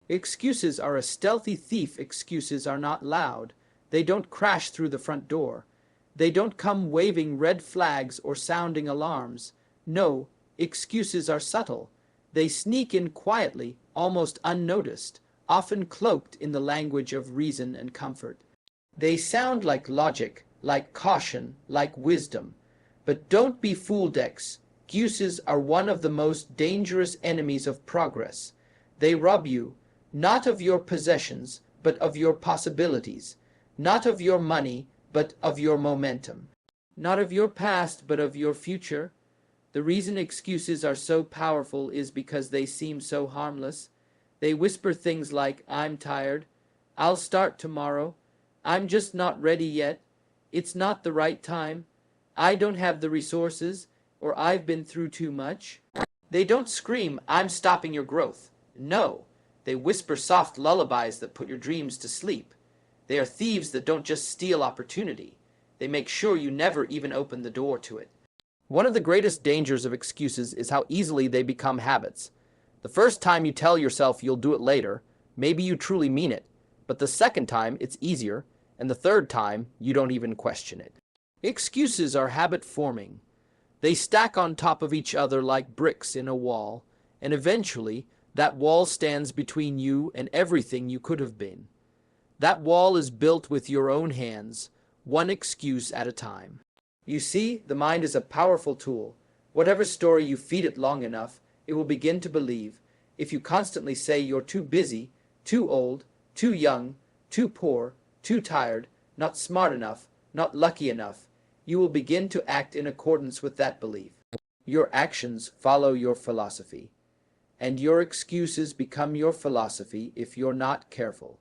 Excuses are a stealthy thief. Excuses are not loud. They don't crash through the front door. They don't come waving red flags or sounding alarms. No, excuses are subtle. They sneak in quietly, almost unnoticed, often cloaked in the language of reason and comfort. They sound like logic, like caution, like wisdom. But don't be fooled. Excuses are one of the most dangerous enemies of progress. They rob you, not of your possessions, but of your possibilities, not of your money, but of your momentum, not of your past, but of your future. The reason excuses are so powerful is because they seem so harmless. They whisper things like, "I'm tired," "I'll start tomorrow," "I'm just not ready yet," "It's not the right time," "I don't have the resources," or "I've been through too much." They don't scream, "I'm stopping your growth." No, they whisper soft lullabies that put your dreams to sleep. They are thieves that don't just steal opportunity. They make sure you never even open the door to it. One of the greatest dangers of excuses is how easily they become habits. The first time you tell yourself you'll do it later, maybe you truly mean it, but the second time it's easier, and the third time you don't even question it. Excuses are habit forming. They stack on top of each other like bricks in a wall, and eventually that wall stands between you and everything you could have been. That wall is built with your own hands, one excuse at a time. You see, the mind is a powerful tool. Whatever story you feed it long enough, it will begin to believe. If you constantly say you're too busy, too old, too young, too poor, too tired, not smart enough, not lucky enough, you will begin to act in accordance with that belief. Your actions follow your philosophy, and your excuses become your philosophy if you're not careful.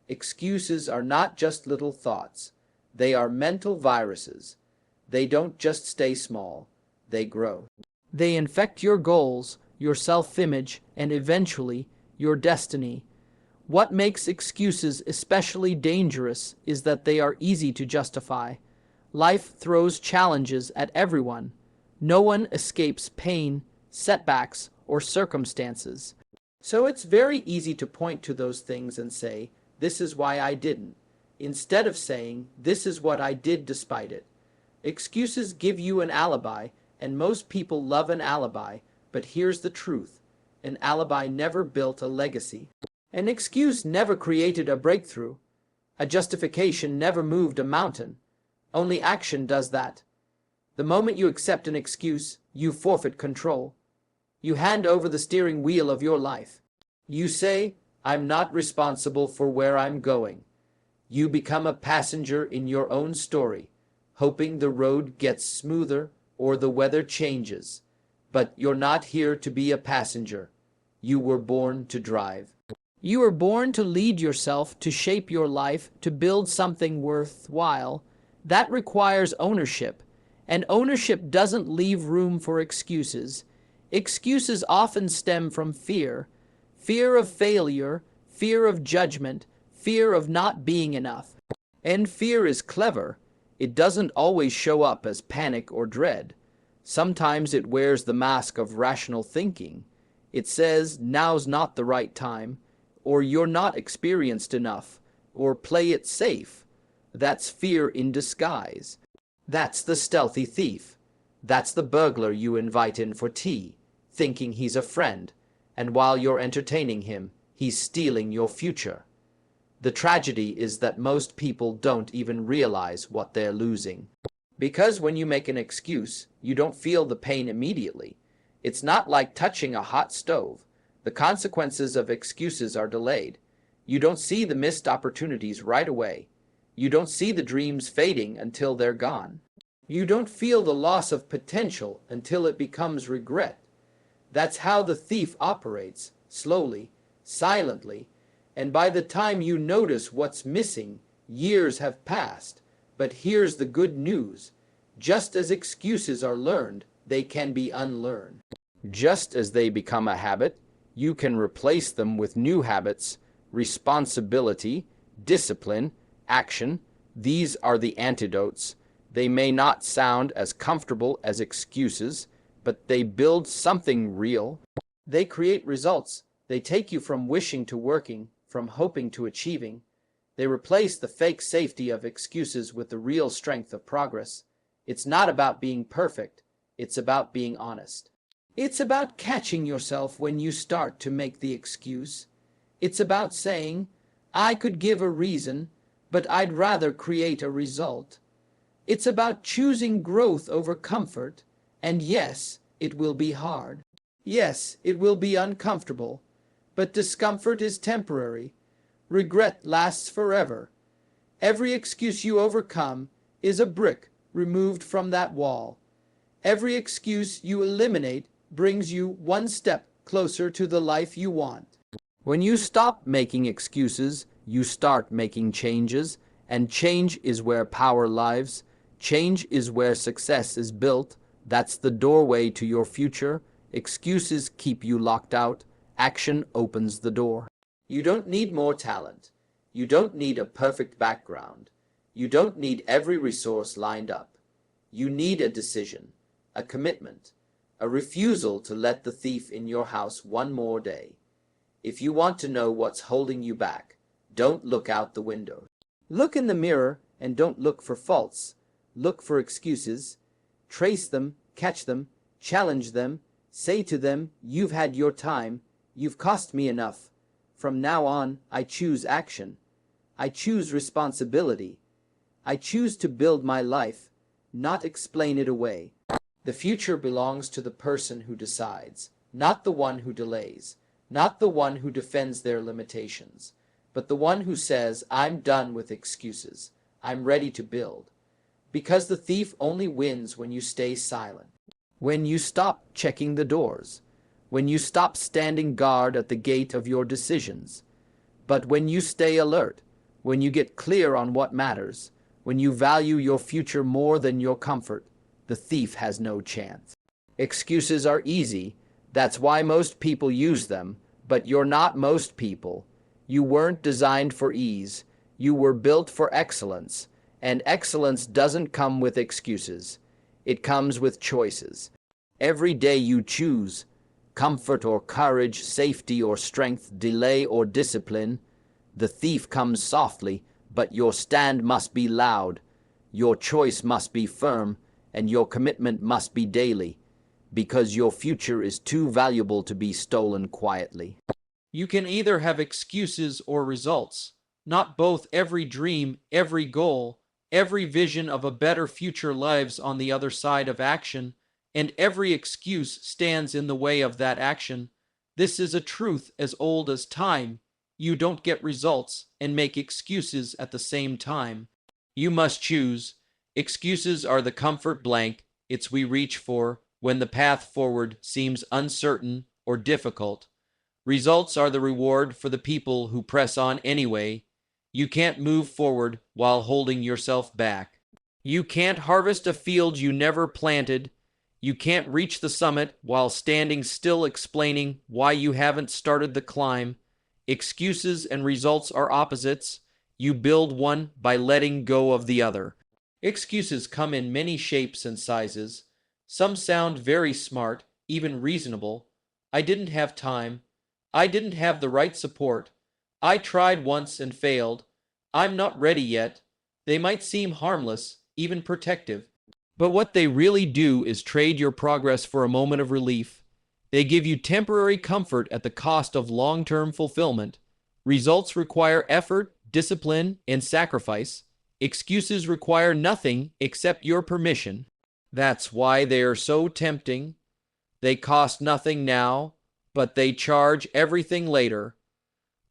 Excuses are not just little thoughts. They are mental viruses. They don't just stay small. They grow. They infect your goals, your self-image, and eventually your destiny. What makes excuses especially dangerous is that they are easy to justify. Life throws challenges at everyone. No one escapes pain, setbacks, or circumstances. So it's very easy to point to those things and say, "This is why I didn't," instead of saying, "This is what I did despite it." Excuses give you an alibi, and most people love an alibi, but here's the truth. An alibi never built a legacy. An excuse never created a breakthrough. A justification never moved a mountain. Only action does that. The moment you accept an excuse, you forfeit control. You hand over the steering wheel of your life. You say, "I'm not responsible for where I'm going." You become a passenger in your own story, hoping the road gets smoother or the weather changes. But you're not here to be a passenger. You were born to drive. You were born to lead yourself, to shape your life, to build something worthwhile. That requires ownership, and ownership doesn't leave room for excuses. Excuses often stem from fear. Fear of failure, fear of judgment, fear of not being enough. And fear is clever. It doesn't always show up as panic or dread. Sometimes it wears the mask of rational thinking. It says, "Now's not the right time," or "You're not experienced enough," or "Play it safe." That's fear in disguise. That's the stealthy thief. That's the burglar you invite in for tea, thinking he's a friend, and while you're entertaining him, he's stealing your future. The tragedy is that most people don't even realize what they're losing. Because when you make an excuse, you don't feel the pain immediately. It's not like touching a hot stove. The consequences of excuses are delayed. You don't see the missed opportunities right away. You don't see the dreams fading until they're gone. You don't feel the loss of potential until it becomes regret. That's how the thief operates, slowly, silently, and by the time you notice what's missing, years have passed. But here's the good news. Just as excuses are learned, they can be unlearned. Just as they become a habit, you can replace them with new habits, responsibility, discipline, action. These are the antidotes. They may not sound as comfortable as excuses, but they build something real. They create results. They take you from wishing to working, from hoping to achieving. They replace the fake safety of excuses with the real strength of progress. It's not about being perfect. It's about being honest. It's about catching yourself when you start to make the excuse. It's about saying, I could give a reason, but I'd rather create a result. It's about choosing growth over comfort, and yes, it will be hard. Yes, it will be uncomfortable, but discomfort is temporary. Regret lasts forever. Every excuse you overcome is a brick removed from that wall. Every excuse you eliminate brings you one step closer to the life you want. When you stop making excuses, you start making changes, and change is where power lives. Change is where success is built. That's the doorway to your future. Excuses keep you locked out. Action opens the door. You don't need more talent. You don't need a perfect background. You don't need every resource lined up. You need a decision, a commitment, a refusal to let the thief in your house one more day. If you want to know what's holding you back, don't look out the window. Look in the mirror and don't look for faults. Look for excuses. Trace them, catch them, challenge them. Say to them, you've had your time. You've cost me enough. From now on, I choose action. I choose responsibility. I choose to build my life, not explain it away. The future belongs to the person who decides, not the one who delays, not the one who defends their limitations, but the one who says, I'm done with excuses. I'm ready to build. Because the thief only wins when you stay silent. When you stop checking the doors. When you stop standing guard at the gate of your decisions. But when you stay alert, when you get clear on what matters, when you value your future more than your comfort, the thief has no chance. Excuses are easy. That's why most people use them. But you're not most people. You weren't designed for ease. You were built for excellence. And excellence doesn't come with excuses. It comes with choices. Every day you choose comfort or courage, safety or strength, delay or discipline. The thief comes softly, but your stand must be loud. Your choice must be firm, and your commitment must be daily, because your future is too valuable to be stolen quietly. You can either have excuses or results, not both. Every dream, every goal, every vision of a better future lives on the other side of action, and every excuse stands in the way of that action. This is a truth as old as time. You don't get results and make excuses at the same time. You must choose. Excuses are the comfort blanket we reach for when the path forward seems uncertain or difficult. Results are the reward for the people who press on anyway. You can't move forward while holding yourself back. You can't harvest a field you never planted. You can't reach the summit while standing still explaining why you haven't started the climb. Excuses and results are opposites. You build one by letting go of the other. Excuses come in many shapes and sizes. Some sound very smart, even reasonable. I didn't have time. I didn't have the right support. I tried once and failed. I'm not ready yet. They might seem harmless, even protective. But what they really do is trade your progress for a moment of relief. They give you temporary comfort at the cost of long-term fulfillment. Results require effort, discipline, and sacrifice. Excuses require nothing except your permission. That's why they are so tempting. They cost nothing now, but they charge everything later.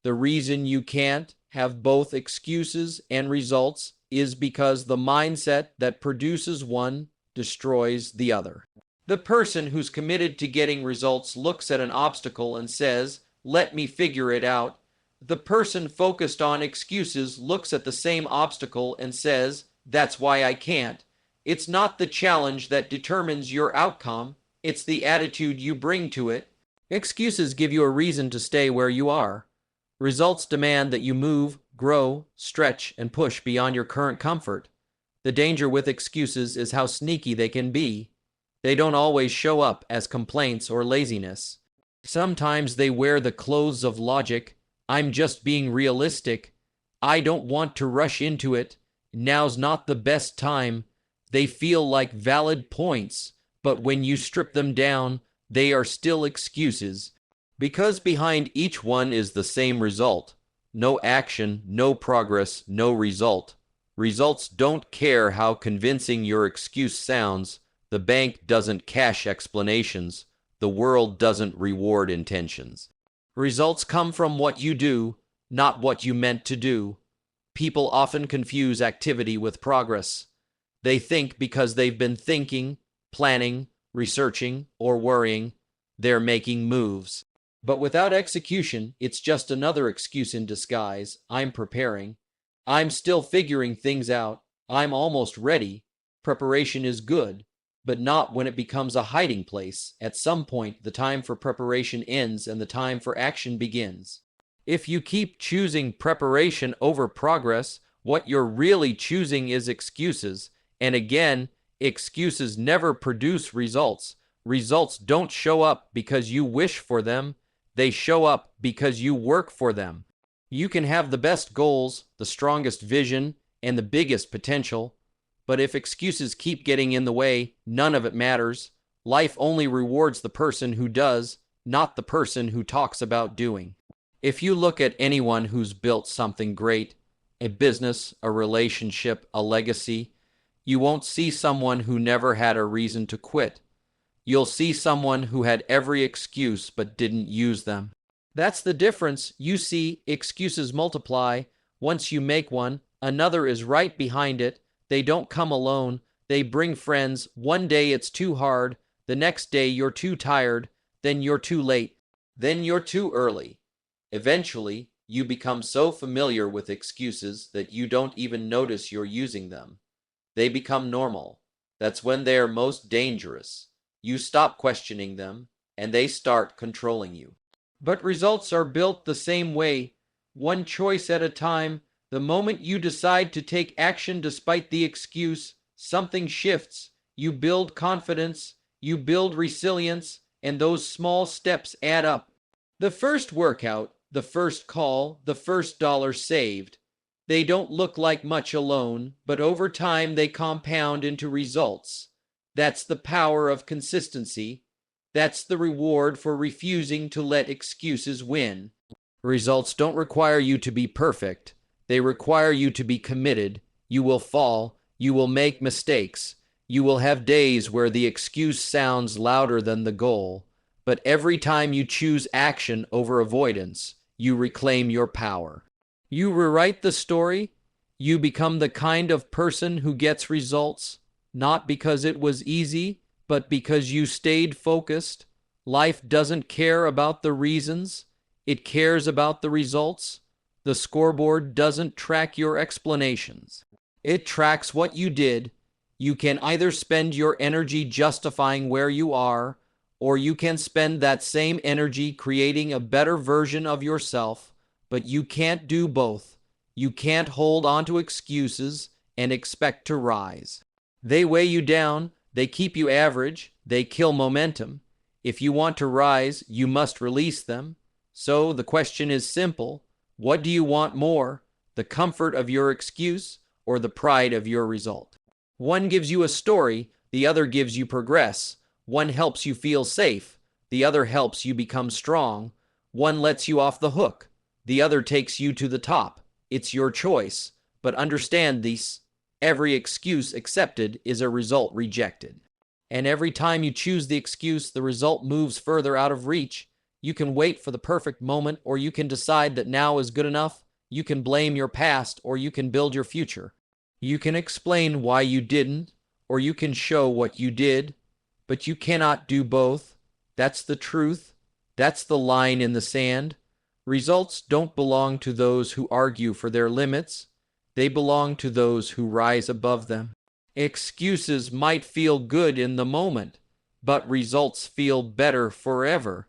The reason you can't have both excuses and results is because the mindset that produces one destroys the other. The person who's committed to getting results looks at an obstacle and says, "Let me figure it out." The person focused on excuses looks at the same obstacle and says, "That's why I can't." It's not the challenge that determines your outcome, it's the attitude you bring to it. Excuses give you a reason to stay where you are. Results demand that you move, grow, stretch, and push beyond your current comfort. The danger with excuses is how sneaky they can be. They don't always show up as complaints or laziness. Sometimes they wear the clothes of logic. I'm just being realistic. I don't want to rush into it. Now's not the best time. They feel like valid points, but when you strip them down, they are still excuses. Because behind each one is the same result. No action, no progress, no result. Results don't care how convincing your excuse sounds. The bank doesn't cash explanations. The world doesn't reward intentions. Results come from what you do, not what you meant to do. People often confuse activity with progress. They think because they've been thinking, planning, researching, or worrying, they're making moves. But without execution, it's just another excuse in disguise. I'm preparing. I'm still figuring things out. I'm almost ready. Preparation is good, but not when it becomes a hiding place. At some point, the time for preparation ends and the time for action begins. If you keep choosing preparation over progress, what you're really choosing is excuses. And again, excuses never produce results. Results don't show up because you wish for them. They show up because you work for them. You can have the best goals, the strongest vision, and the biggest potential, but if excuses keep getting in the way, none of it matters. Life only rewards the person who does, not the person who talks about doing. If you look at anyone who's built something great, a business, a relationship, a legacy, you won't see someone who never had a reason to quit. You'll see someone who had every excuse but didn't use them. That's the difference. You see, excuses multiply. Once you make one, another is right behind it. They don't come alone. They bring friends. One day it's too hard. The next day you're too tired. Then you're too late. Then you're too early. Eventually, you become so familiar with excuses that you don't even notice you're using them. They become normal. That's when they are most dangerous. You stop questioning them, and they start controlling you. But results are built the same way, one choice at a time. The moment you decide to take action despite the excuse, something shifts. You build confidence, you build resilience, and those small steps add up. The first workout, the first call, the first dollar saved. They don't look like much alone, but over time they compound into results. That's the power of consistency. That's the reward for refusing to let excuses win. Results don't require you to be perfect. They require you to be committed. You will fall. You will make mistakes. You will have days where the excuse sounds louder than the goal. But every time you choose action over avoidance, you reclaim your power. You rewrite the story. You become the kind of person who gets results. Not because it was easy, but because you stayed focused. Life doesn't care about the reasons. It cares about the results. The scoreboard doesn't track your explanations. It tracks what you did. You can either spend your energy justifying where you are, or you can spend that same energy creating a better version of yourself, but you can't do both. You can't hold on to excuses and expect to rise. They weigh you down, they keep you average, they kill momentum. If you want to rise, you must release them. So the question is simple. What do you want more? The comfort of your excuse or the pride of your result? One gives you a story, the other gives you progress. One helps you feel safe, the other helps you become strong. One lets you off the hook, the other takes you to the top. It's your choice, but understand this. Every excuse accepted is a result rejected. And every time you choose the excuse, the result moves further out of reach. You can wait for the perfect moment, or you can decide that now is good enough. You can blame your past, or you can build your future. You can explain why you didn't, or you can show what you did, but you cannot do both. That's the truth. That's the line in the sand. Results don't belong to those who argue for their limits. They belong to those who rise above them. Excuses might feel good in the moment, but results feel better forever.